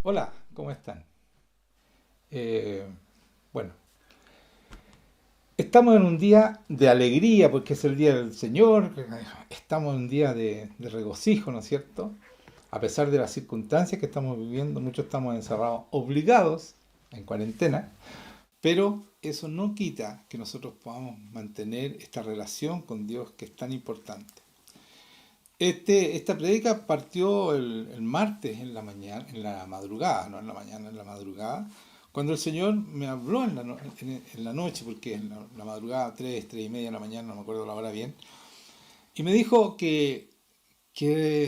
Hola, ¿cómo están? Eh, bueno, estamos en un día de alegría porque es el día del Señor, estamos en un día de regocijo, ¿no es cierto? A pesar de las circunstancias que estamos viviendo, muchos estamos encerrados, obligados, en cuarentena, pero eso no quita que nosotros podamos mantener esta relación con Dios que es tan importante. Esta prédica partió el martes en la mañana, en la madrugada, no en la mañana, en la madrugada, cuando el Señor me habló en la noche, porque en la madrugada, 3 y media de la mañana, no me acuerdo la hora bien, y me dijo que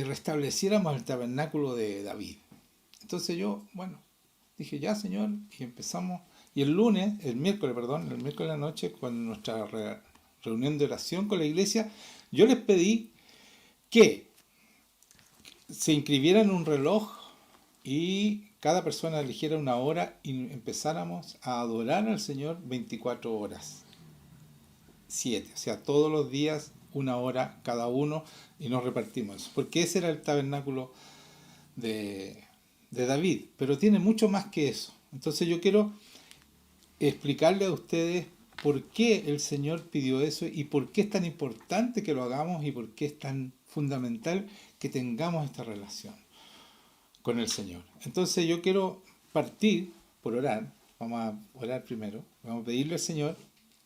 restableciéramos el tabernáculo de David. Entonces yo, bueno, dije, ya Señor, y empezamos, y el miércoles de la noche, con nuestra reunión de oración con la iglesia, yo les pedí que se inscribiera en un reloj y cada persona eligiera una hora y empezáramos a adorar al Señor 24 horas, 7, o sea, todos los días una hora cada uno y nos repartimos eso, porque ese era el tabernáculo de, de David, pero tiene mucho más que eso. Entonces yo quiero explicarle a ustedes por qué el Señor pidió eso y por qué es tan importante que lo hagamos y por qué es tan fundamental que tengamos esta relación con el Señor. Entonces yo quiero partir por orar. Vamos a orar primero. Vamos a pedirle al Señor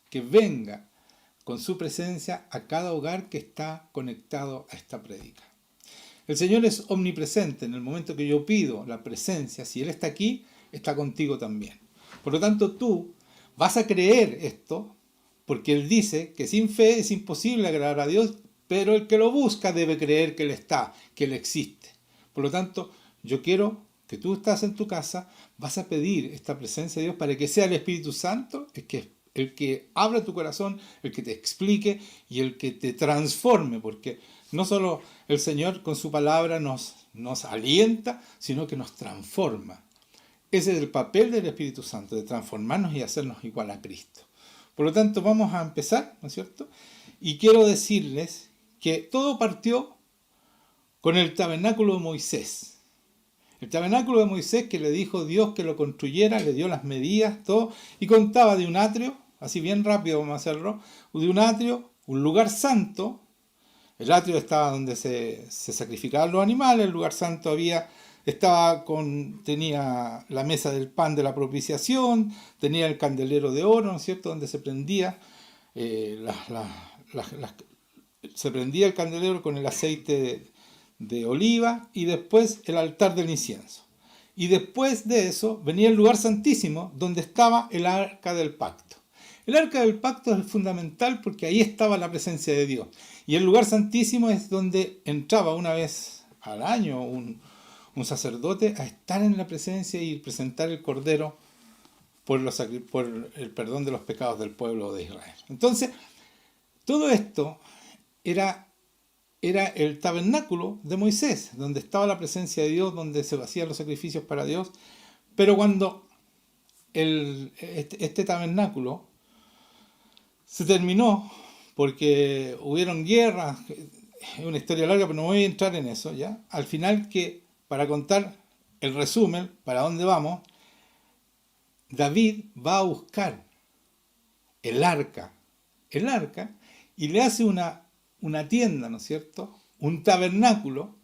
que venga con su presencia a cada hogar que está conectado a esta prédica. El Señor es omnipresente. En el momento que yo pido la presencia, si Él está aquí, está contigo también. Por lo tanto, tú vas a creer esto, porque Él dice que sin fe es imposible agradar a Dios, pero el que lo busca debe creer que Él está, que Él existe. Por lo tanto, yo quiero que tú estás en tu casa, vas a pedir esta presencia de Dios para que sea el Espíritu Santo el que abra tu corazón, el que te explique y el que te transforme, porque no solo el Señor con su palabra nos alienta, sino que nos transforma. Ese es el papel del Espíritu Santo, de transformarnos y hacernos igual a Cristo. Por lo tanto, vamos a empezar, ¿no es cierto? Y quiero decirles que todo partió con el tabernáculo de Moisés. El tabernáculo de Moisés que le dijo Dios que lo construyera, le dio las medidas, todo, y contaba de un atrio, así bien rápido vamos a hacerlo, de un atrio, un lugar santo. El atrio estaba donde se sacrificaban los animales, el lugar santo tenía la mesa del pan de la propiciación, tenía el candelero de oro, ¿no es cierto?, donde se prendía, eh, las- las- las- se prendía el candelero con el aceite de oliva y después el altar del incienso. Y después de eso venía el lugar santísimo donde estaba el arca del pacto. El arca del pacto es fundamental porque ahí estaba la presencia de Dios. Y el lugar santísimo es donde entraba una vez al año un sacerdote a estar en la presencia y presentar el cordero por el perdón de los pecados del pueblo de Israel. Entonces, todo esto era, era el tabernáculo de Moisés, donde estaba la presencia de Dios, donde se hacían los sacrificios para Dios. Pero cuando este tabernáculo se terminó, porque hubieron guerras, es una historia larga, pero no voy a entrar en eso, ¿ya? Al final, para contar el resumen, para dónde vamos, David va a buscar el arca, el arca, y le hace una tienda, ¿no es cierto? Un tabernáculo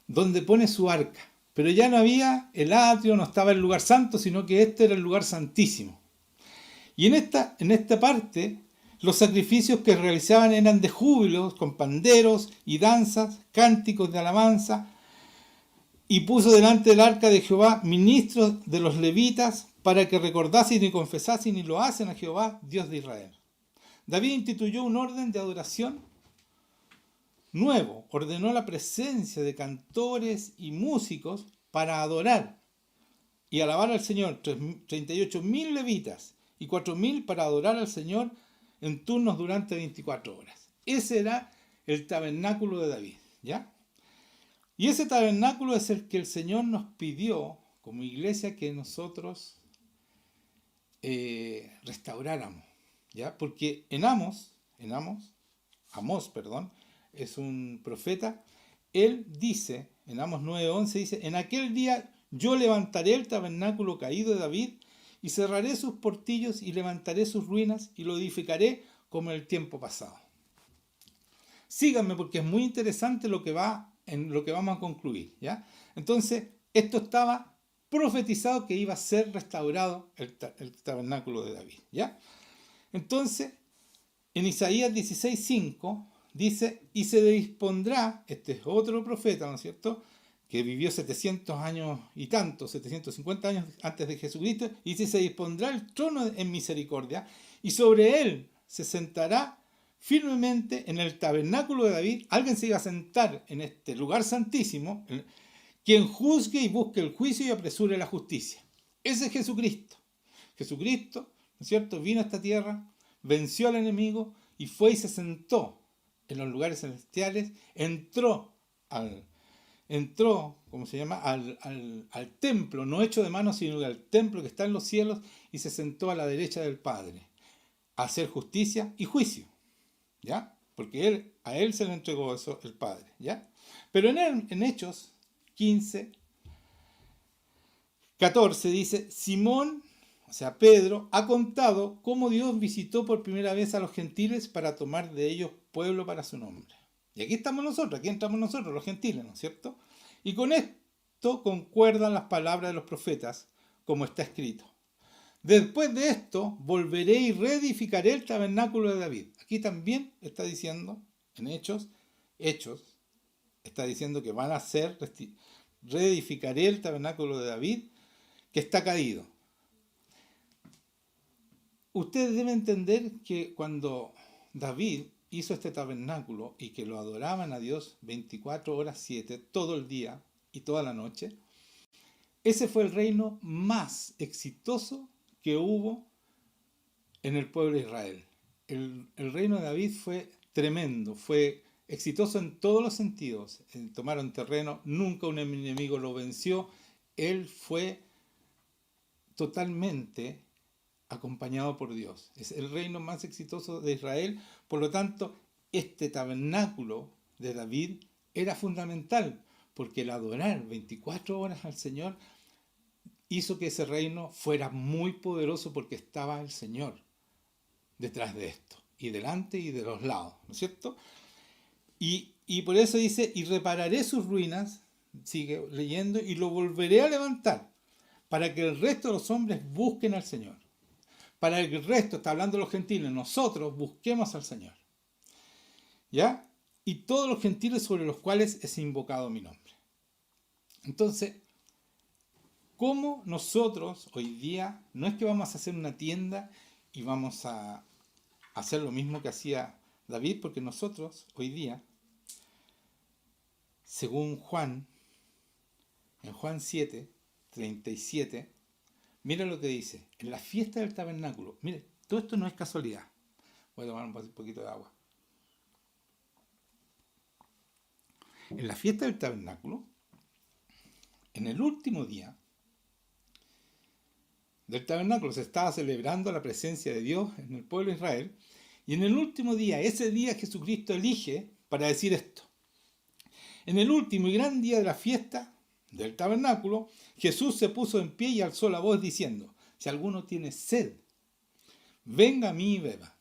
donde pone su arca. Pero ya no había el atrio, no estaba el lugar santo, sino que este era el lugar santísimo. Y en esta parte, los sacrificios que realizaban eran de júbilo, con panderos y danzas, cánticos de alabanza, y puso delante del arca de Jehová ministros de los levitas para que recordasen y confesasen y lo hacen a Jehová, Dios de Israel. David instituyó un orden de adoración nuevo, ordenó la presencia de cantores y músicos para adorar y alabar al Señor, 38.000 levitas y 4.000 para adorar al Señor en turnos durante 24 horas. Ese era el tabernáculo de David, ¿ya? Y ese tabernáculo es el que el Señor nos pidió como iglesia que nosotros restauráramos. ¿ya? Porque Amós, perdón, es un profeta, él dice, en Amós 9:11 dice, en aquel día yo levantaré el tabernáculo caído de David y cerraré sus portillos y levantaré sus ruinas y lo edificaré como en el tiempo pasado. Síganme porque es muy interesante en lo que vamos a concluir, ¿ya? Entonces, esto estaba profetizado que iba a ser restaurado el tabernáculo de David, ¿ya? Entonces, en Isaías 16:5 dice, y se dispondrá, este es otro profeta, ¿no es cierto?, que vivió 700 años y tanto, 750 años antes de Jesucristo, y dice, se dispondrá el trono en misericordia, y sobre él se sentará firmemente en el tabernáculo de David. Alguien se iba a sentar en este lugar santísimo, quien juzgue y busque el juicio y apresure la justicia. Ese es Jesucristo. Jesucristo, ¿no es cierto?, vino a esta tierra, venció al enemigo y fue y se sentó en los lugares celestiales, ¿cómo se llama?, al templo, no hecho de manos, sino al templo que está en los cielos, y se sentó a la derecha del Padre, a hacer justicia y juicio, ¿ya? Porque a él se le entregó eso el Padre, ¿ya? Pero en Hechos 15:14 dice, Simón, o sea, Pedro, ha contado cómo Dios visitó por primera vez a los gentiles para tomar de ellos pueblo para su nombre. Y aquí estamos nosotros, aquí entramos nosotros, los gentiles, ¿no es cierto? Y con esto concuerdan las palabras de los profetas, como está escrito. Después de esto, volveré y reedificaré el tabernáculo de David. Aquí también está diciendo, en Hechos, está diciendo que van a reedificaré el tabernáculo de David, que está caído. Ustedes deben entender que cuando David hizo este tabernáculo y que lo adoraban a Dios 24/7, todo el día y toda la noche, ese fue el reino más exitoso que hubo en el pueblo de Israel. El reino de David fue tremendo, fue exitoso en todos los sentidos. Tomaron terreno, nunca un enemigo lo venció. Él fue totalmente acompañado por Dios. Es el reino más exitoso de Israel. Por lo tanto, este tabernáculo de David era fundamental, porque el adorar 24 horas al Señor hizo que ese reino fuera muy poderoso, porque estaba el Señor detrás de esto, y delante y de los lados, ¿no es cierto? Y por eso dice, y repararé sus ruinas, sigue leyendo, y lo volveré a levantar, para que el resto de los hombres busquen al Señor. Para que el resto, está hablando de los gentiles, nosotros busquemos al Señor. ¿Ya? Y todos los gentiles sobre los cuales es invocado mi nombre. Entonces, ¿cómo nosotros hoy día, no es que vamos a hacer una tienda y vamos a hacer lo mismo que hacía David, porque nosotros hoy día, según Juan, en Juan 7:37, mira lo que dice, en la fiesta del tabernáculo, mire, todo esto no es casualidad. Voy a tomar un poquito de agua. En la fiesta del tabernáculo, en el último día del tabernáculo, se estaba celebrando la presencia de Dios en el pueblo de Israel, y en el último día, ese día Jesucristo elige para decir esto. En el último y gran día de la fiesta del tabernáculo, Jesús se puso en pie y alzó la voz diciendo, si alguno tiene sed, venga a mí y beba.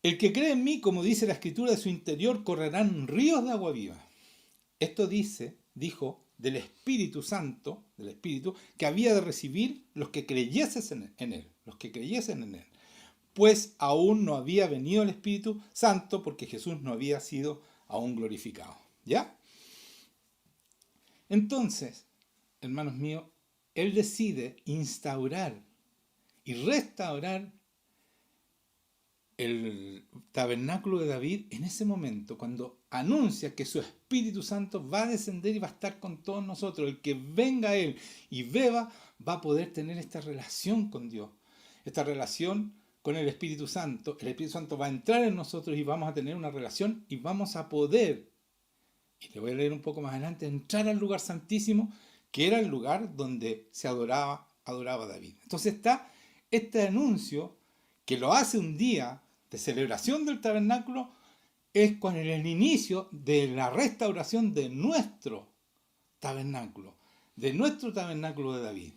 El que cree en mí, como dice la Escritura, de su interior correrán ríos de agua viva. Esto dijo del Espíritu Santo, del Espíritu, que había de recibir los que creyesen en él, pues aún no había venido el Espíritu Santo, porque Jesús no había sido aún glorificado. ¿Ya? Entonces, hermanos míos, Él decide instaurar y restaurar el tabernáculo de David en ese momento, cuando anuncia que su Espíritu Santo va a descender y va a estar con todos nosotros. El que venga a Él y beba va a poder tener esta relación con Dios, esta relación con el Espíritu Santo. El Espíritu Santo va a entrar en nosotros y vamos a tener una relación y vamos a poder, y le voy a leer un poco más adelante, entrar al lugar santísimo, que era el lugar donde se adoraba David. Entonces está este anuncio, que lo hace un día de celebración del tabernáculo, es con el inicio de la restauración de nuestro tabernáculo de David,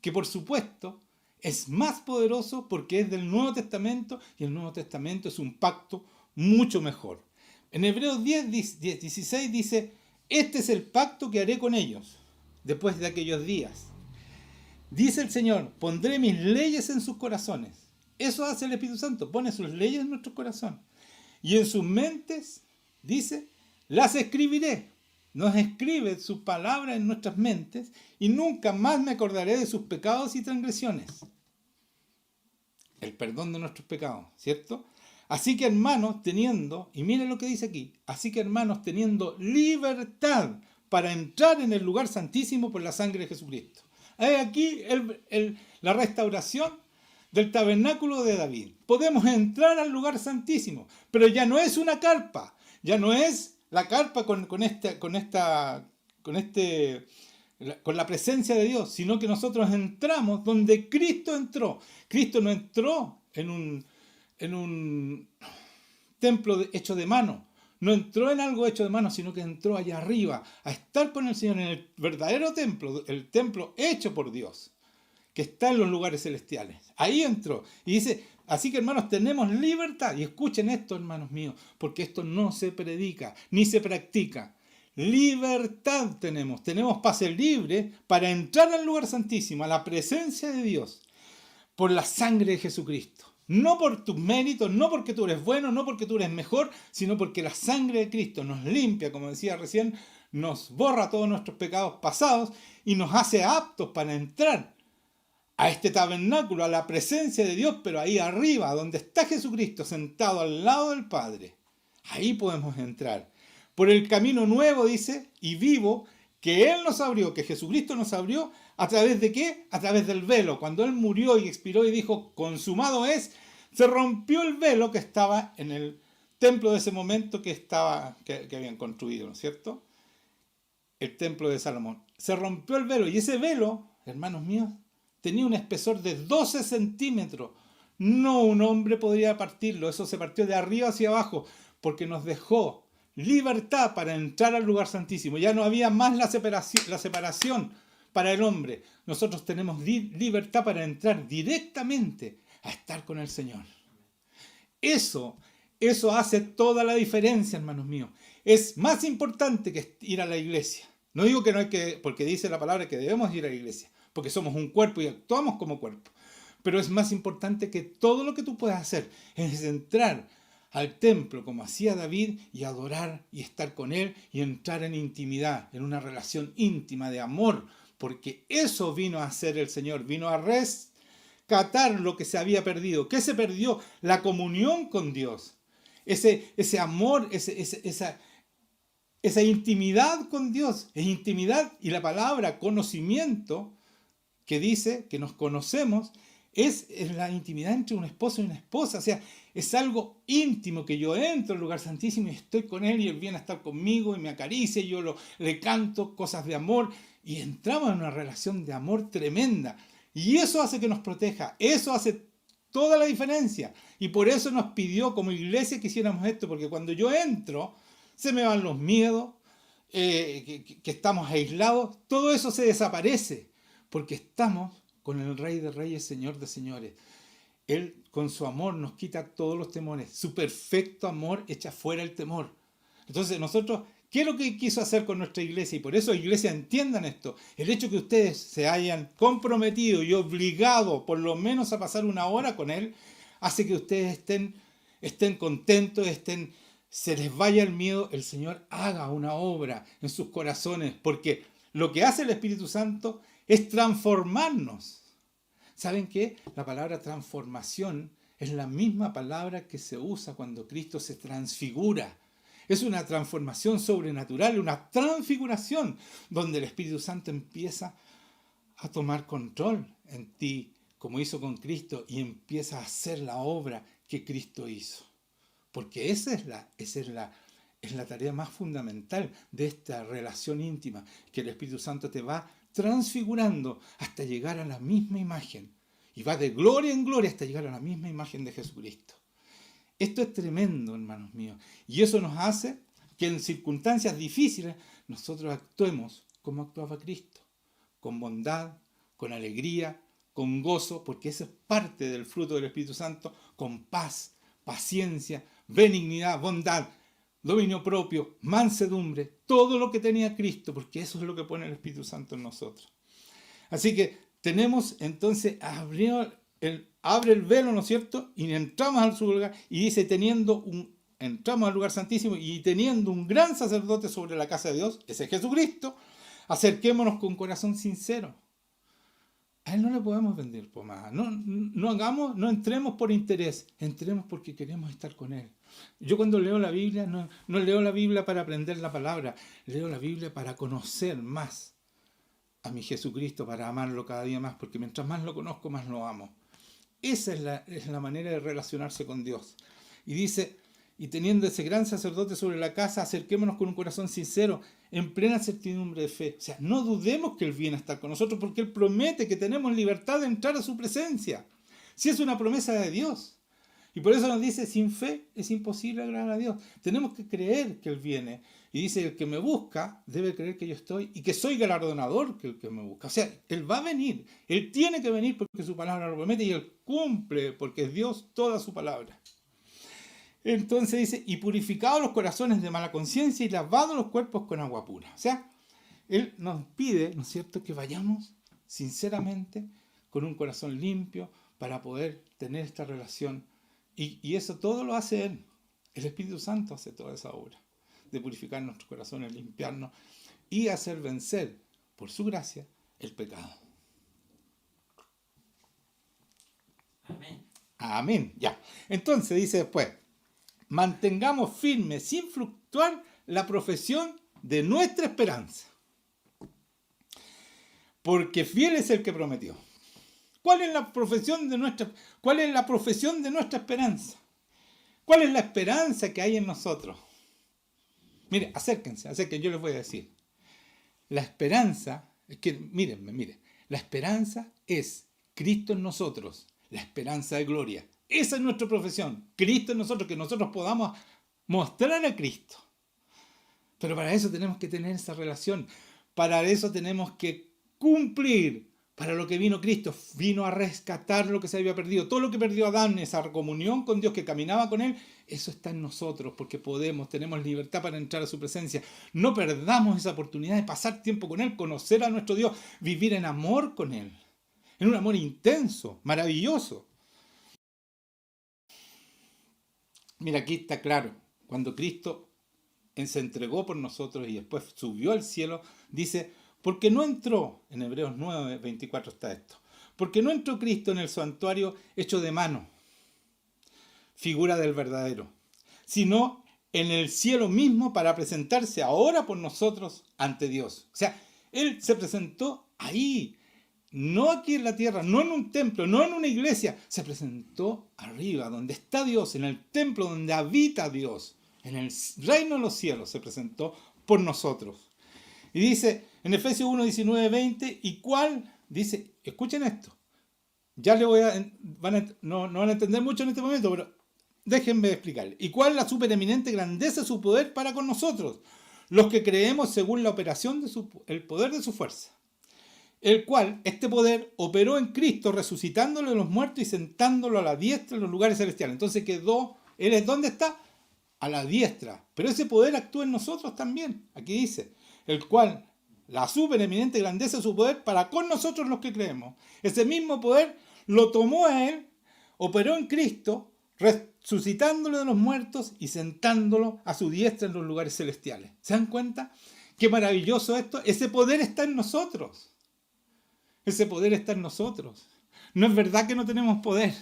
que por supuesto es más poderoso porque es del Nuevo Testamento, y el Nuevo Testamento es un pacto mucho mejor. En Hebreos 16 dice: este es el pacto que haré con ellos después de aquellos días. Dice el Señor: pondré mis leyes en sus corazones. Eso hace el Espíritu Santo, pone sus leyes en nuestro corazón. Y en sus mentes, dice, las escribiré. Nos escribe su palabra en nuestras mentes, y nunca más me acordaré de sus pecados y transgresiones. El perdón de nuestros pecados, ¿cierto? Así que hermanos, teniendo, y miren lo que dice aquí, así que hermanos, teniendo libertad para entrar en el lugar santísimo por la sangre de Jesucristo. Hay aquí la restauración del tabernáculo de David. Podemos entrar al lugar santísimo, pero ya no es una carpa, ya no es la carpa con la presencia de Dios, sino que nosotros entramos donde Cristo entró. Cristo no entró en un templo hecho de mano, no entró en algo hecho de mano, sino que entró allá arriba a estar con el Señor en el verdadero templo, el templo hecho por Dios, que está en los lugares celestiales. Ahí entró y dice: así que hermanos, tenemos libertad. Y escuchen esto, hermanos míos, porque esto no se predica ni se practica. Libertad tenemos pase libre para entrar al lugar santísimo, a la presencia de Dios, por la sangre de Jesucristo. No por tus méritos, no porque tú eres bueno, no porque tú eres mejor, sino porque la sangre de Cristo nos limpia, como decía recién, nos borra todos nuestros pecados pasados y nos hace aptos para entrar a este tabernáculo, a la presencia de Dios, pero ahí arriba, donde está Jesucristo sentado al lado del Padre. Ahí podemos entrar. Por el camino nuevo, dice, y vivo, que Él nos abrió, que Jesucristo nos abrió, ¿a través de qué? A través del velo. Cuando Él murió y expiró y dijo: consumado es, se rompió el velo que estaba en el templo de ese momento que habían construido, ¿no es cierto? El templo de Salomón. Se rompió el velo, y ese velo, hermanos míos, tenía un espesor de 12 centímetros. No un hombre podría partirlo, eso se partió de arriba hacia abajo, porque nos dejó libertad para entrar al lugar santísimo. Ya no había más la separación para el hombre. Nosotros tenemos libertad para entrar directamente a estar con el Señor. Eso hace toda la diferencia, hermanos míos. Es más importante que ir a la iglesia. No digo que no hay que, porque dice la palabra que debemos ir a la iglesia, porque somos un cuerpo y actuamos como cuerpo. Pero es más importante que todo lo que tú puedas hacer es entrar al templo como hacía David y adorar y estar con él y entrar en intimidad, en una relación íntima de amor, porque eso vino a hacer el Señor, vino a rescatar lo que se había perdido. ¿Qué se perdió? La comunión con Dios, ese amor, esa intimidad con Dios, es intimidad, y la palabra conocimiento, que dice que nos conocemos, es la intimidad entre un esposo y una esposa. O sea, es algo íntimo, que yo entro al lugar santísimo y estoy con él, y él viene a estar conmigo y me acaricia y yo le canto cosas de amor, y entramos en una relación de amor tremenda. Y eso hace que nos proteja, eso hace toda la diferencia. Y por eso nos pidió como iglesia que hiciéramos esto, porque cuando yo entro, se me van los miedos, que estamos aislados, todo eso se desaparece, porque estamos con el Rey de Reyes, Señor de Señores. Él con su amor nos quita todos los temores. Su perfecto amor echa fuera el temor. Entonces nosotros, ¿qué es lo que quiso hacer con nuestra iglesia? Y por eso, iglesia, entiendan esto. El hecho que ustedes se hayan comprometido y obligado por lo menos a pasar una hora con Él, hace que ustedes estén contentos, se les vaya el miedo, el Señor haga una obra en sus corazones, porque lo que hace el Espíritu Santo es transformarnos. ¿Saben qué? La palabra transformación es la misma palabra que se usa cuando Cristo se transfigura. Es una transformación sobrenatural, una transfiguración, donde el Espíritu Santo empieza a tomar control en ti, como hizo con Cristo, y empieza a hacer la obra que Cristo hizo. Porque esa es la tarea más fundamental de esta relación íntima, que el Espíritu Santo te va transfigurando hasta llegar a la misma imagen. y va de gloria en gloria hasta llegar a la misma imagen de Jesucristo. Esto es tremendo, hermanos míos, y eso nos hace que en circunstancias difíciles nosotros actuemos como actuaba Cristo, con bondad, con alegría, con gozo, porque eso es parte del fruto del Espíritu Santo, con paz, paciencia, benignidad, bondad, dominio propio, mansedumbre, todo lo que tenía Cristo, porque eso es lo que pone el Espíritu Santo en nosotros. Así que tenemos entonces, abre el velo, ¿no es cierto? Y entramos al su lugar, y dice, entramos al lugar santísimo, y teniendo un gran sacerdote sobre la casa de Dios, ese es Jesucristo, acerquémonos con corazón sincero. A Él no le podemos vender pomada. No entremos por interés, entremos porque queremos estar con Él. Yo cuando leo la Biblia, no leo la Biblia para aprender la palabra, leo la Biblia para conocer más a mi Jesucristo, para amarlo cada día más, porque mientras más lo conozco, más lo amo. Esa es la manera de relacionarse con Dios. Y dice, y teniendo ese gran sacerdote sobre la casa, acerquémonos con un corazón sincero, en plena certidumbre de fe. O sea, no dudemos que Él viene a estar con nosotros, porque Él promete que tenemos libertad de entrar a su presencia. Si es una promesa de Dios. Y por eso nos dice, sin fe es imposible agradar a Dios. Tenemos que creer que Él viene. Y dice, el que me busca debe creer que yo estoy y que soy galardonador que el que me busca. O sea, Él va a venir. Él tiene que venir porque su palabra lo promete y Él cumple porque es Dios toda su palabra. Entonces dice, y purificados los corazones de mala conciencia y lavados los cuerpos con agua pura. O sea, Él nos pide, ¿no es cierto?, que vayamos sinceramente con un corazón limpio para poder tener esta relación. Y eso todo lo hace Él. El Espíritu Santo hace toda esa obra de purificar nuestros corazones, limpiarnos y hacer vencer, por su gracia, el pecado. Amén. Amén. Ya. Entonces dice después, mantengamos firme, sin fluctuar, la profesión de nuestra esperanza. Porque fiel es el que prometió. ¿Cuál es la profesión de nuestra esperanza? ¿Cuál es la esperanza que hay en nosotros? Mire, acérquense, yo les voy a decir. La esperanza, miren, la esperanza es Cristo en nosotros, la esperanza de gloria. Esa es nuestra profesión, Cristo en nosotros, que nosotros podamos mostrar a Cristo. Pero para eso tenemos que tener esa relación, para eso tenemos que cumplir para lo que vino Cristo. Vino a rescatar lo que se había perdido. Todo lo que perdió Adán, esa comunión con Dios que caminaba con Él, eso está en nosotros, porque tenemos libertad para entrar a su presencia. No perdamos esa oportunidad de pasar tiempo con Él, conocer a nuestro Dios, vivir en amor con Él, en un amor intenso, maravilloso. Mira, aquí está claro, cuando Cristo se entregó por nosotros y después subió al cielo, dice, porque no entró, en Hebreos 9, 24 está esto, porque no entró Cristo en el santuario hecho de mano, figura del verdadero, sino en el cielo mismo para presentarse ahora por nosotros ante Dios. O sea, Él se presentó ahí, no aquí en la tierra, no en un templo, no en una iglesia, se presentó arriba, donde está Dios, en el templo donde habita Dios, en el reino de los cielos se presentó por nosotros. Y dice en Efesios 1, 19, 20, ¿y cuál? Dice, escuchen esto, ya le voy a, no van a entender mucho en este momento, pero déjenme explicarle. ¿Y cuál es la supereminente grandeza de su poder para con nosotros? Los que creemos según la operación el poder de su fuerza. El cual, este poder, operó en Cristo, resucitándolo de los muertos y sentándolo a la diestra en los lugares celestiales. Entonces Él ¿dónde está? A la diestra. Pero ese poder actúa en nosotros también. Aquí dice, el cual, la supereminente grandeza de su poder para con nosotros los que creemos. Ese mismo poder lo tomó a Él, operó en Cristo, resucitándolo de los muertos y sentándolo a su diestra en los lugares celestiales. ¿Se dan cuenta? Qué maravilloso esto. Ese poder está en nosotros. Ese poder está en nosotros. No es verdad que no tenemos poder.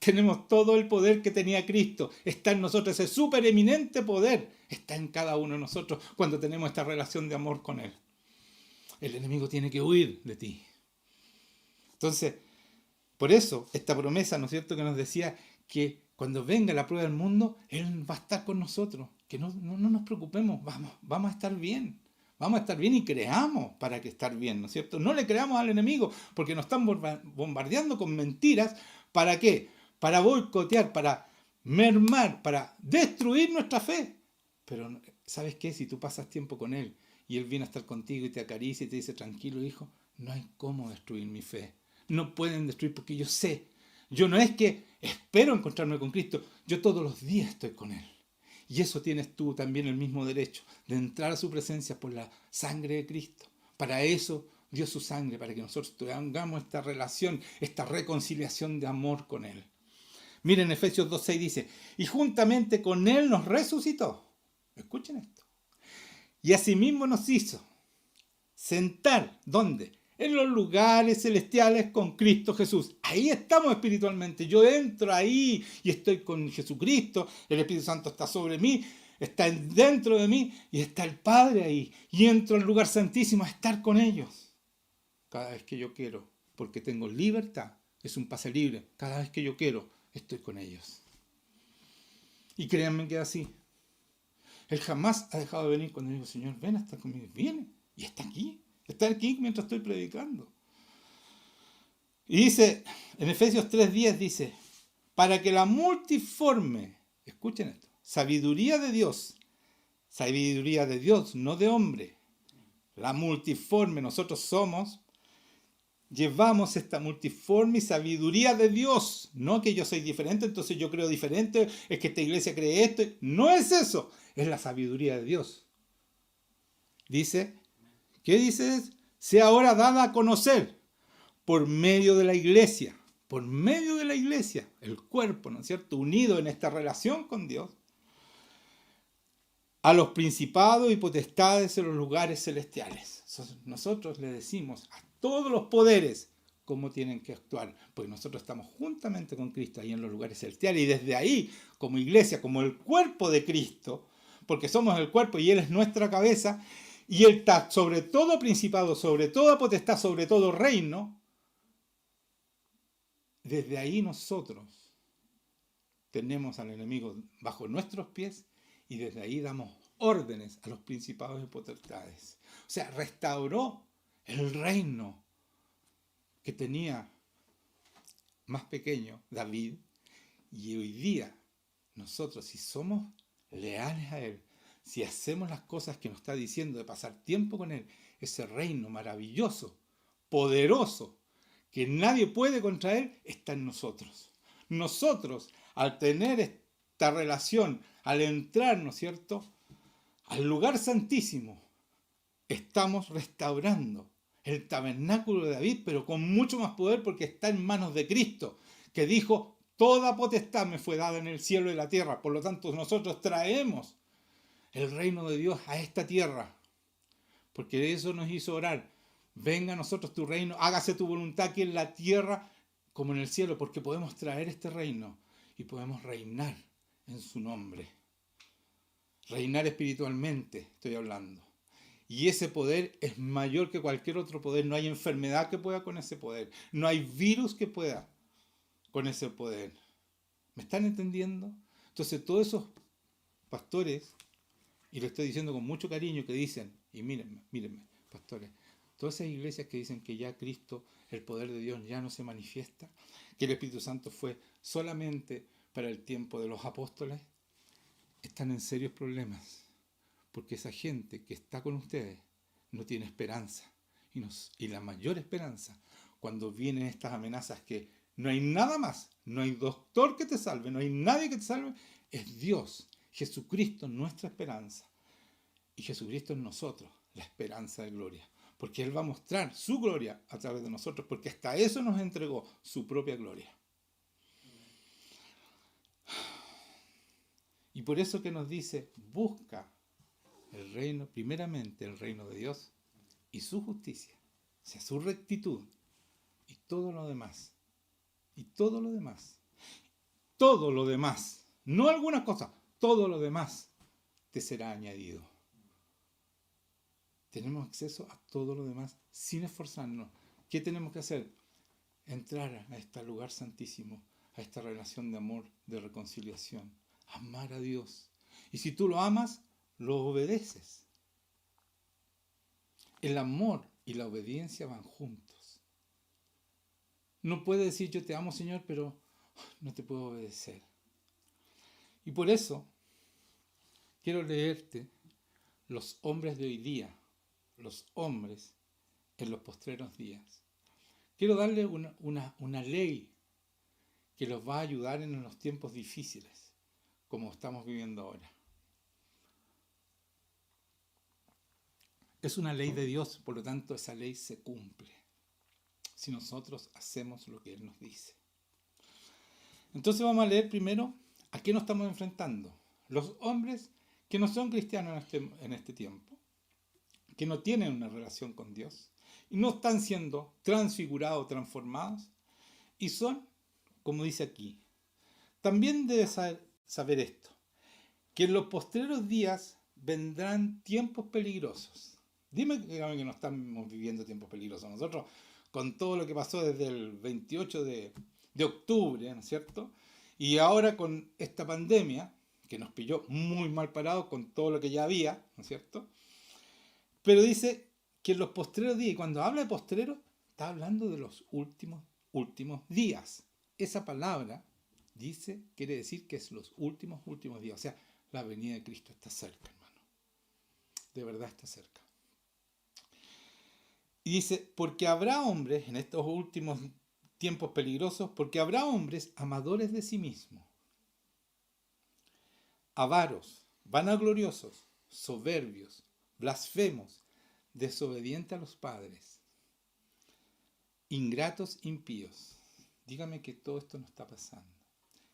Tenemos todo el poder que tenía Cristo. Está en nosotros. Ese supereminente poder está en cada uno de nosotros cuando tenemos esta relación de amor con Él. El enemigo tiene que huir de ti. Entonces, por eso, esta promesa, ¿no es cierto?, que nos decía que cuando venga la prueba del mundo, Él va a estar con nosotros. Que no nos preocupemos, vamos a estar bien. Vamos a estar bien y creamos para que estar bien, ¿no es cierto? No le creamos al enemigo porque nos están bombardeando con mentiras. ¿Para qué? Para boicotear, para mermar, para destruir nuestra fe. Pero, ¿sabes qué? Si tú pasas tiempo con él y él viene a estar contigo y te acaricia y te dice, tranquilo, hijo, no hay cómo destruir mi fe. No pueden destruir porque yo sé. Yo no es que espero encontrarme con Cristo, yo todos los días estoy con él. Y eso tienes tú también el mismo derecho, de entrar a su presencia por la sangre de Cristo. Para eso dio su sangre, para que nosotros tengamos esta relación, esta reconciliación de amor con él. Miren, Efesios 2.6 dice, y juntamente con él nos resucitó. Escuchen esto. Y asimismo nos hizo sentar, ¿dónde? En los lugares celestiales con Cristo Jesús. Ahí estamos espiritualmente. Yo entro ahí y estoy con Jesucristo. El Espíritu Santo está sobre mí, está dentro de mí y está el Padre ahí. Y entro al lugar santísimo a estar con ellos. Cada vez que yo quiero, porque tengo libertad. Es un pase libre. Cada vez que yo quiero, estoy con ellos. Y créanme que es así. Él jamás ha dejado de venir cuando digo, Señor, ven a estar conmigo. Viene y está aquí. Está aquí mientras estoy predicando. Y dice, en Efesios 3.10 dice, para que la multiforme, escuchen esto, sabiduría de Dios, no de hombre, la multiforme, nosotros somos, llevamos esta multiforme sabiduría de Dios, no que yo soy diferente, entonces yo creo diferente, es que esta iglesia cree esto, no es eso, es la sabiduría de Dios. Dice, ¿qué dice? Sea ahora dada a conocer por medio de la iglesia, el cuerpo, ¿no es cierto?, unido en esta relación con Dios, a los principados y potestades en los lugares celestiales. Nosotros le decimos a todos los poderes cómo tienen que actuar, porque nosotros estamos juntamente con Cristo ahí en los lugares celestiales y desde ahí, como iglesia, como el cuerpo de Cristo, porque somos el cuerpo y Él es nuestra cabeza, y Él está sobre todo principado, sobre toda potestad, sobre todo reino. Desde ahí nosotros tenemos al enemigo bajo nuestros pies y desde ahí damos órdenes a los principados y potestades. O sea, restauró el reino que tenía más pequeño David y hoy día nosotros, si somos leales a Él, si hacemos las cosas que nos está diciendo de pasar tiempo con Él, ese reino maravilloso, poderoso, que nadie puede contra Él, está en nosotros. Nosotros, al tener esta relación, al entrar, ¿no es cierto?, al lugar santísimo, estamos restaurando el tabernáculo de David, pero con mucho más poder porque está en manos de Cristo, que dijo, toda potestad me fue dada en el cielo y la tierra. Por lo tanto, nosotros traemos el reino de Dios a esta tierra, porque de eso nos hizo orar. Venga a nosotros tu reino, hágase tu voluntad aquí en la tierra como en el cielo, porque podemos traer este reino y podemos reinar en su nombre. Reinar espiritualmente, estoy hablando. Y ese poder es mayor que cualquier otro poder. No hay enfermedad que pueda con ese poder. No hay virus que pueda con ese poder. ¿Me están entendiendo? Entonces todos esos pastores, y lo estoy diciendo con mucho cariño, que dicen, y mírenme, pastores, todas esas iglesias que dicen que ya Cristo, el poder de Dios ya no se manifiesta, que el Espíritu Santo fue solamente para el tiempo de los apóstoles, están en serios problemas, porque esa gente que está con ustedes no tiene esperanza. Y la mayor esperanza, cuando vienen estas amenazas que no hay nada más, no hay doctor que te salve, no hay nadie que te salve, es Dios, Jesucristo, nuestra esperanza. Y Jesucristo en nosotros, la esperanza de gloria. Porque Él va a mostrar su gloria a través de nosotros, porque hasta eso nos entregó su propia gloria. Y por eso que nos dice, busca el reino, primeramente el reino de Dios y su justicia, o sea, su rectitud y todo lo demás. Y todo lo demás, no algunas cosas, todo lo demás te será añadido. Tenemos acceso a todo lo demás sin esforzarnos. ¿Qué tenemos que hacer? Entrar a este lugar santísimo, a esta relación de amor, de reconciliación. Amar a Dios. Y si tú lo amas, lo obedeces. El amor y la obediencia van juntos. No puede decir yo te amo, Señor, pero no te puedo obedecer. Y por eso quiero leerte los hombres de hoy día, los hombres en los postreros días. Quiero darle una ley que los va a ayudar en los tiempos difíciles, como estamos viviendo ahora. Es una ley de Dios, por lo tanto esa ley se cumple si nosotros hacemos lo que Él nos dice. Entonces vamos a leer primero a qué nos estamos enfrentando. Los hombres que no son cristianos en este tiempo, que no tienen una relación con Dios y no están siendo transfigurados, transformados, y son, como dice aquí, también debes saber esto, que en los postreros días vendrán tiempos peligrosos. Dime que no estamos viviendo tiempos peligrosos. Nosotros, con todo lo que pasó desde el 28 de octubre, ¿no es cierto? Y ahora con esta pandemia, que nos pilló muy mal parados con todo lo que ya había, ¿no es cierto? Pero dice que en los postreros días, y cuando habla de postreros, está hablando de los últimos días. Esa palabra quiere decir que es los últimos días. O sea, la venida de Cristo está cerca, hermano. De verdad está cerca. Y dice, porque habrá hombres en estos últimos tiempos peligrosos, porque habrá hombres amadores de sí mismos, avaros, vanagloriosos, soberbios, blasfemos, desobedientes a los padres, ingratos, impíos. Dígame que todo esto no está pasando.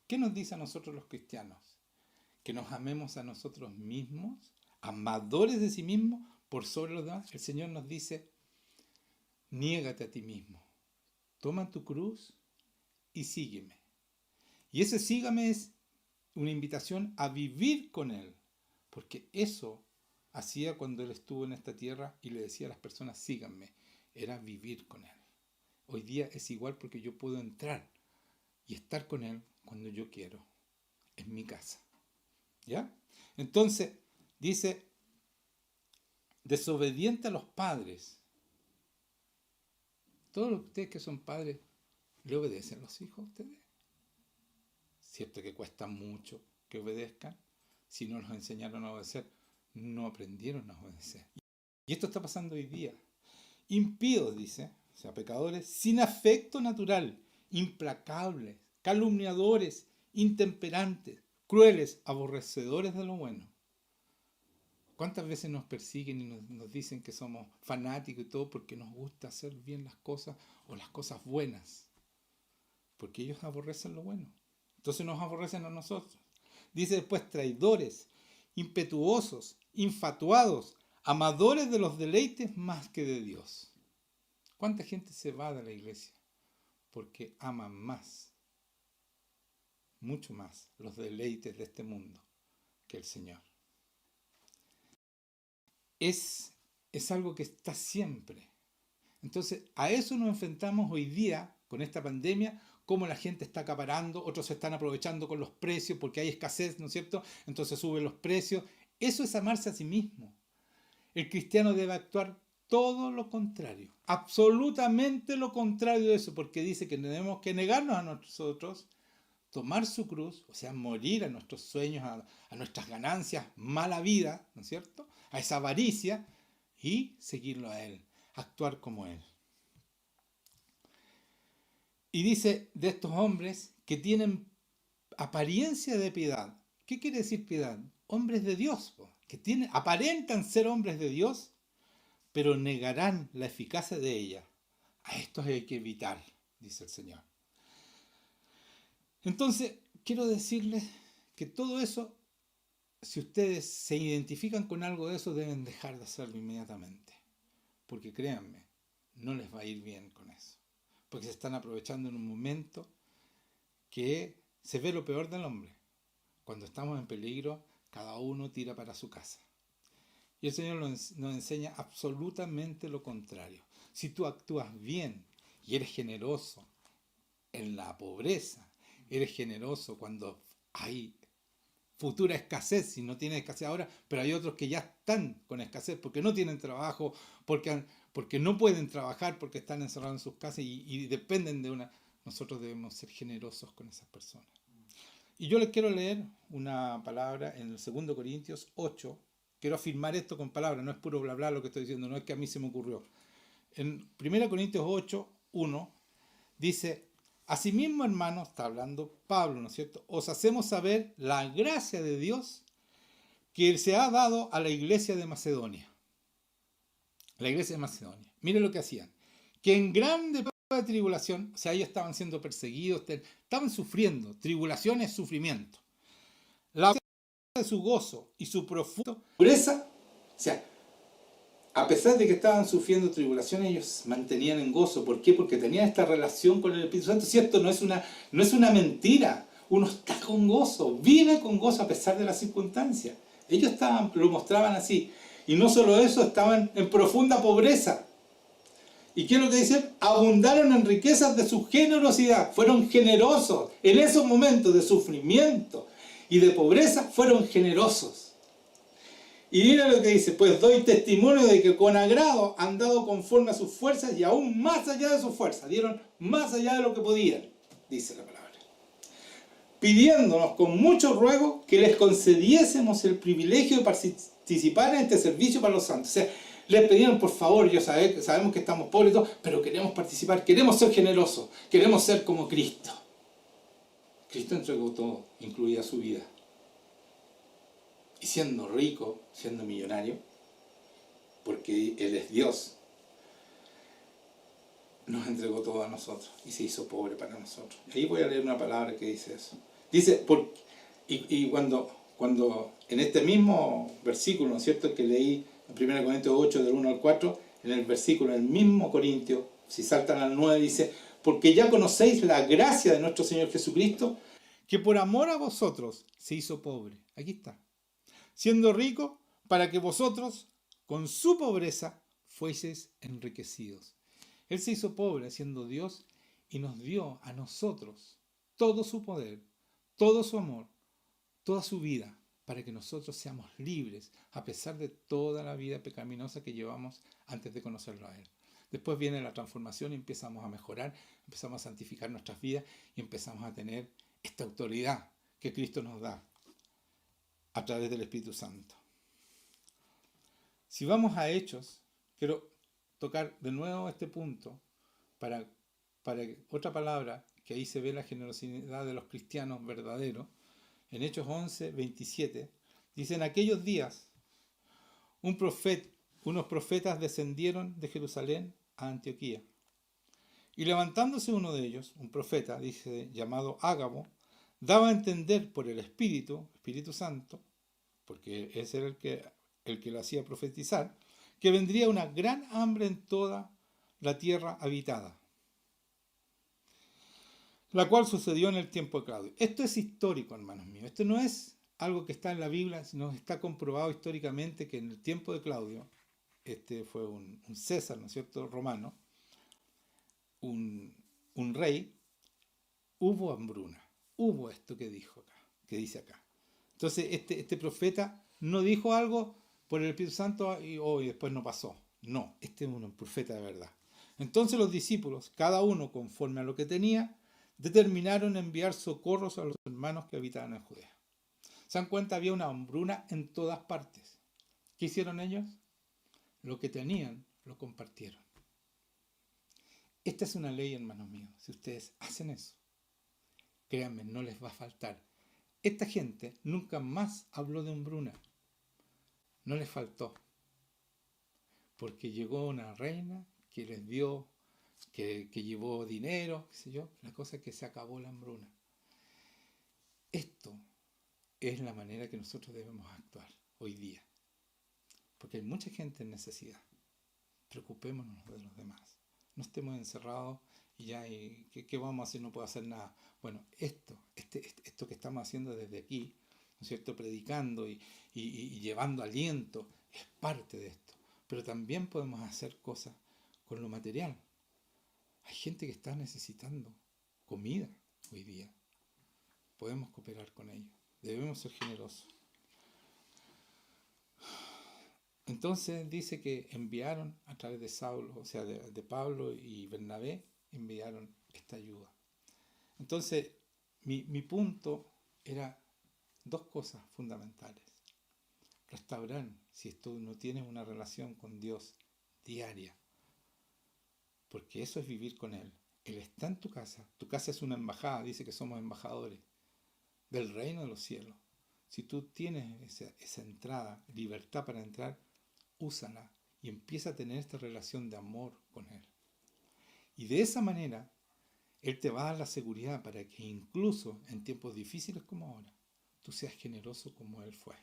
¿Qué nos dice a nosotros los cristianos? Que nos amemos a nosotros mismos, amadores de sí mismos, por sobre los demás. El Señor nos dice, niégate a ti mismo, toma tu cruz y sígueme. Y ese sígame es una invitación a vivir con Él, porque eso hacía cuando Él estuvo en esta tierra y le decía a las personas, síganme, era vivir con Él. Hoy día es igual porque yo puedo entrar y estar con Él cuando yo quiero, en mi casa. ¿Ya? Entonces, dice, desobediente a los padres. Todos ustedes que son padres, ¿le obedecen los hijos a ustedes? Cierto que cuesta mucho que obedezcan. Si no los enseñaron a obedecer, no aprendieron a obedecer. Y esto está pasando hoy día. Impíos, dice, o sea, pecadores, sin afecto natural, implacables, calumniadores, intemperantes, crueles, aborrecedores de lo bueno. ¿Cuántas veces nos persiguen y nos dicen que somos fanáticos y todo porque nos gusta hacer bien las cosas o las cosas buenas? Porque ellos aborrecen lo bueno. Entonces nos aborrecen a nosotros. Dice después traidores, impetuosos, infatuados, amadores de los deleites más que de Dios. ¿Cuánta gente se va de la iglesia? Porque aman más, mucho más, los deleites de este mundo que el Señor. Es algo que está siempre. Entonces, a eso nos enfrentamos hoy día con esta pandemia, cómo la gente está acaparando, otros se están aprovechando con los precios porque hay escasez, ¿no es cierto? Entonces suben los precios. Eso es amarse a sí mismo. El cristiano debe actuar todo lo contrario, absolutamente lo contrario de eso, porque dice que tenemos que negarnos a nosotros, tomar su cruz, o sea, morir a nuestros sueños, a nuestras ganancias, mala vida, ¿no es cierto? A esa avaricia y seguirlo a Él, actuar como Él. Y dice de estos hombres que tienen apariencia de piedad. ¿Qué quiere decir piedad? Hombres de Dios, que aparentan ser hombres de Dios, pero negarán la eficacia de ella. A estos hay que evitar, dice el Señor. Entonces, quiero decirles que todo eso, si ustedes se identifican con algo de eso, deben dejar de hacerlo inmediatamente. Porque créanme, no les va a ir bien con eso. Porque se están aprovechando en un momento que se ve lo peor del hombre. Cuando estamos en peligro, cada uno tira para su casa. Y el Señor nos enseña absolutamente lo contrario. Si tú actúas bien y eres generoso en la pobreza, eres generoso cuando hay futura escasez, si no tienen escasez ahora, pero hay otros que ya están con escasez porque no tienen trabajo, porque no pueden trabajar, porque están encerrados en sus casas y dependen de una... Nosotros debemos ser generosos con esas personas. Y yo les quiero leer una palabra en el 2 Corintios 8. Quiero afirmar esto con palabras, no es puro bla bla lo que estoy diciendo, no es que a mí se me ocurrió. En 1 Corintios 8, 1 dice: asimismo, hermanos, está hablando Pablo, ¿no es cierto? Os hacemos saber la gracia de Dios que se ha dado a la iglesia de Macedonia. La iglesia de Macedonia. Miren lo que hacían. Que en grande prueba de tribulación, o sea, ellos estaban siendo perseguidos, estaban sufriendo. Tribulación es sufrimiento. La de su gozo y su profunda pobreza, o sea, a pesar de que estaban sufriendo tribulación, ellos mantenían en gozo. ¿Por qué? Porque tenían esta relación con el Espíritu Santo. Si esto no es una mentira, uno está con gozo, vive con gozo a pesar de las circunstancias. Ellos lo mostraban así. Y no solo eso, estaban en profunda pobreza. ¿Y qué es lo que dicen? Abundaron en riquezas de su generosidad. Fueron generosos. En esos momentos de sufrimiento y de pobreza, fueron generosos. Y mira lo que dice: pues doy testimonio de que con agrado han dado conforme a sus fuerzas y aún más allá de sus fuerzas. Dieron más allá de lo que podían, dice la palabra. Pidiéndonos con mucho ruego que les concediésemos el privilegio de participar en este servicio para los santos. O sea, les pedían, por favor, sabemos que estamos pobres y todo, pero queremos participar, queremos ser generosos, queremos ser como Cristo. Cristo entregó todo, incluida su vida. Y siendo rico, siendo millonario, porque Él es Dios, nos entregó todo a nosotros y se hizo pobre para nosotros. Ahí voy a leer una palabra que dice eso. Dice, cuando en este mismo versículo, ¿no es cierto?, que leí en 1 Corintios 8, del 1 al 4, en el versículo, en el mismo Corintio, si saltan al 9, dice: porque ya conocéis la gracia de nuestro Señor Jesucristo, que por amor a vosotros se hizo pobre. Aquí está. Siendo rico, para que vosotros, con su pobreza, fueseis enriquecidos. Él se hizo pobre siendo Dios y nos dio a nosotros todo su poder, todo su amor, toda su vida, para que nosotros seamos libres, a pesar de toda la vida pecaminosa que llevamos antes de conocerlo a Él. Después viene la transformación y empezamos a mejorar, empezamos a santificar nuestras vidas y empezamos a tener esta autoridad que Cristo nos da a través del Espíritu Santo. Si vamos a Hechos, quiero tocar de nuevo este punto para otra palabra que ahí se ve la generosidad de los cristianos verdaderos. En Hechos 11, 27, dice: en aquellos días unos profetas descendieron de Jerusalén a Antioquía. Y levantándose uno de ellos, un profeta, dice, llamado Ágabo, daba a entender por el Espíritu Santo, porque ese era el que lo hacía profetizar, que vendría una gran hambre en toda la tierra habitada, la cual sucedió en el tiempo de Claudio. Esto es histórico, hermanos míos. Esto no es algo que está en la Biblia, sino que está comprobado históricamente que en el tiempo de Claudio, este fue un César, ¿no es cierto?, romano, un rey, hubo hambruna. Hubo esto que dice acá. Entonces, este profeta no dijo algo por el Espíritu Santo y después no pasó. No, este es un profeta de verdad. Entonces los discípulos, cada uno conforme a lo que tenía, determinaron enviar socorros a los hermanos que habitaban en Judea. ¿Se dan cuenta? Había una hambruna en todas partes. ¿Qué hicieron ellos? Lo que tenían, lo compartieron. Esta es una ley, hermanos míos. Si ustedes hacen eso, créanme, no les va a faltar. Esta gente nunca más habló de hambruna. No les faltó. Porque llegó una reina que les dio, que llevó dinero, qué sé yo. La cosa es que se acabó la hambruna. Esto es la manera que nosotros debemos actuar hoy día. Porque hay mucha gente en necesidad. Preocupémonos de los demás. No estemos encerrados y ya, ¿qué vamos a hacer? No puedo hacer nada. Bueno, esto que estamos haciendo desde aquí, ¿no es cierto?, predicando y llevando aliento, es parte de esto. Pero también podemos hacer cosas con lo material. Hay gente que está necesitando comida hoy día. Podemos cooperar con ellos. Debemos ser generosos. Entonces dice que enviaron a través de Saulo, o sea, de Pablo y Bernabé, enviaron esta ayuda. Entonces, mi punto era dos cosas fundamentales. Restaurar, si tú no tienes una relación con Dios diaria, porque eso es vivir con Él. Él está en tu casa es una embajada, dice que somos embajadores del reino de los cielos. Si tú tienes esa entrada, libertad para entrar, úsala y empieza a tener esta relación de amor con Él. Y de esa manera, Él te va a dar la seguridad para que incluso en tiempos difíciles como ahora, tú seas generoso como Él fue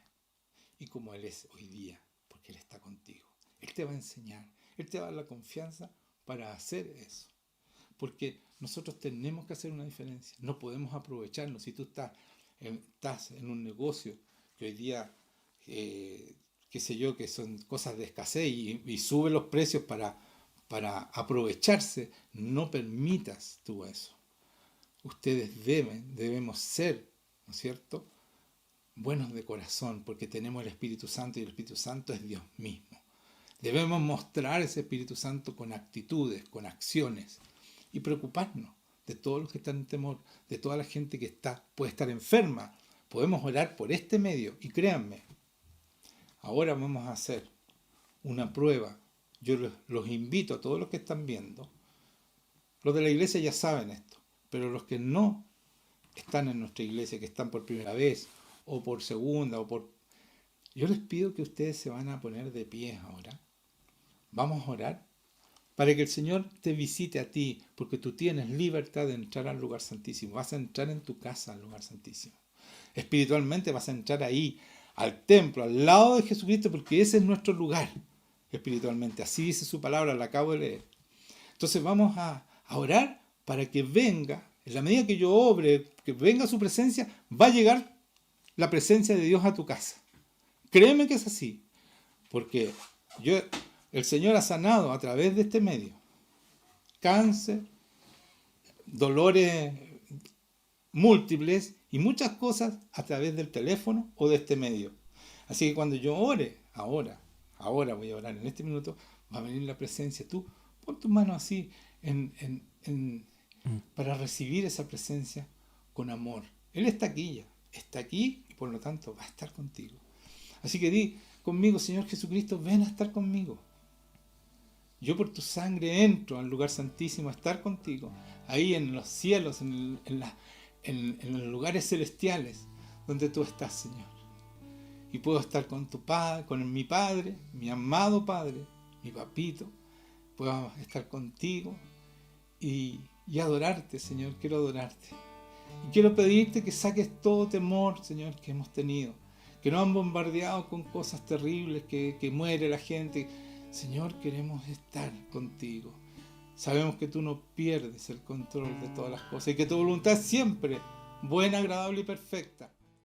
y como Él es hoy día, porque Él está contigo. Él te va a enseñar, Él te va a dar la confianza para hacer eso. Porque nosotros tenemos que hacer una diferencia, no podemos aprovecharnos. Si tú estás en un negocio que hoy día, qué sé yo, que son cosas de escasez y sube los precios para aprovecharse, no permitas tú eso. Ustedes debemos ser, ¿no es cierto?, buenos de corazón, porque tenemos el Espíritu Santo y el Espíritu Santo es Dios mismo. Debemos mostrar ese Espíritu Santo con actitudes, con acciones y preocuparnos de todos los que están en temor, de toda la gente que puede estar enferma. Podemos orar por este medio y créanme, ahora vamos a hacer una prueba. Yo los invito a todos los que están viendo. Los de la iglesia ya saben esto, pero los que no están en nuestra iglesia, que están por primera vez o por segunda yo les pido que ustedes se van a poner de pie ahora. Vamos a orar para que el Señor te visite a ti, porque tú tienes libertad de entrar al lugar santísimo. Vas a entrar en tu casa al lugar santísimo. Espiritualmente vas a entrar ahí, al templo, al lado de Jesucristo, porque ese es nuestro lugar espiritualmente. Así dice su palabra, la acabo de leer. Entonces vamos a orar para que venga, en la medida que yo obre, que venga su presencia, va a llegar la presencia de Dios a tu casa. Créeme que es así, porque el Señor ha sanado a través de este medio cáncer, dolores múltiples y muchas cosas a través del teléfono o de este medio. Así que cuando yo ore, ahora voy a orar en este minuto, va a venir la presencia. Tú pon tus manos así para recibir esa presencia con amor. Él está aquí ya, está aquí y por lo tanto va a estar contigo. Así que di conmigo, Señor Jesucristo, ven a estar conmigo. Yo por tu sangre entro al lugar santísimo a estar contigo, ahí en los cielos, en los lugares celestiales, donde tú estás, Señor. Y puedo estar con tu Padre, con mi Padre, mi amado Padre, mi papito. Puedo estar contigo y adorarte, Señor. Quiero adorarte. Y quiero pedirte que saques todo temor, Señor, que hemos tenido. Que nos han bombardeado con cosas terribles, que muere la gente. Señor, queremos estar contigo. Sabemos que tú no pierdes el control de todas las cosas y que tu voluntad es siempre buena, agradable y perfecta.